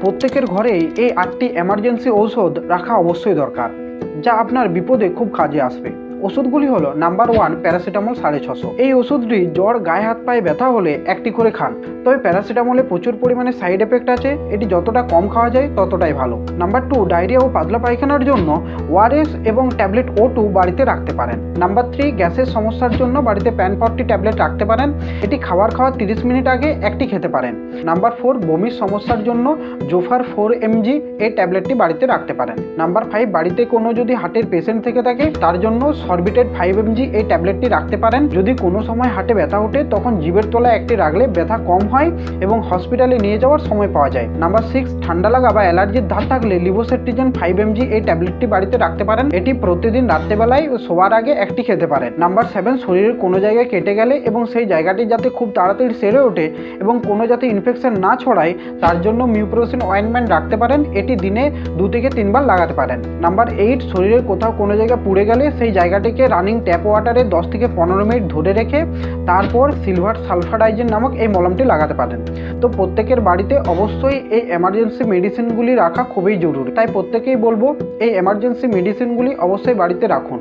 প্রত্যেকের ঘরেই এই 8টি এমার্জেন্সি ঔষধ রাখা অবশ্যই দরকার, যা আপনার বিপদে খুব কাজে আসবে। ওষুধগুলি হলো নাম্বার 1 প্যারাসিটামল 650। এই ওষুধটি জ্বর, গায়ে হাত পায়ে ব্যথা হলে একটি করে খান। তবে প্যারাসিটামলে প্রচুর পরিমাণে সাইড এফেক্ট আছে, এটি যতটা কম খাওয়া যায় ততটাই ভালো। নাম্বার 2 ডায়রিয়া ও পাতলা পায়খানার জন্য ওআরএস এবং ট্যাবলেট O2 বাড়িতে রাখতে পারেন। নাম্বার 3 গ্যাসের সমস্যার জন্য বাড়িতে প্যান40 ট্যাবলেট রাখতে পারেন, এটি খাওয়ার 30 মিনিট আগে একটি খেতে পারেন। নাম্বার 4 বমির সমস্যার জন্য জোফার 4 mg এই ট্যাবলেটটি বাড়িতে রাখতে পারেন। নাম্বার 5 বাড়িতে কোনো যদি হার্টের পেশেন্ট থেকে থাকে তার জন্য সরবিটেড 5 mg এই ট্যাবলেটটি রাখতে পারেন। যদি কোনো সময় হার্টে ব্যথা ওঠে তখন জিভের তলায় একটি রাখলে ব্যথা কম হয় এবং হসপিটালে নিয়ে যাওয়ার সময় পাওয়া যায়। নাম্বার 6 ঠান্ডা লাগা বা অ্যালার্জির ধার থাকলে লিভোসেট্রিজিন 5 mg এই ট্যাবলেটটি বাড়িতে রাখতে পারেন, এটি প্রতিদিন রাত্রেবেলায় শোয়ার আগে একটি খেতে পারেন। নাম্বার 7 শরীরের কোনো জায়গায় কেটে গেলে এবং সেই জায়গাটি যাতে খুব তাড়াতাড়ি সেরে ওঠে এবং কোনো যাতে ইনফেকশন না ছড়ায় তার জন্য মিউপ্রোসিন অয়েন্টমেন্ট রাখতে পারেন, এটি দিনে 2 থেকে 3 বার লাগাতে পারেন। নাম্বার 8 শরীরের কোথাও কোনো জায়গায় পুড়ে গেলে সেই জায়গাটিকে রানিং ট্যাপ ওয়াটারে 10 থেকে 15 মিনিট ধরে রেখে তারপর সিলভার সালফাডাইজিন নামক এই মলমটি লাগাতে পারেন। তো প্রত্যেকের বাড়িতে অবশ্যই এই এমার্জেন্সি মেডিসিনগুলি রাখা খুবই জরুরি, তাই প্রত্যেকেই বলবো এই এমার্জেন্সি মেডিসিনগুলি অবশ্যই বাড়িতে রাখুন।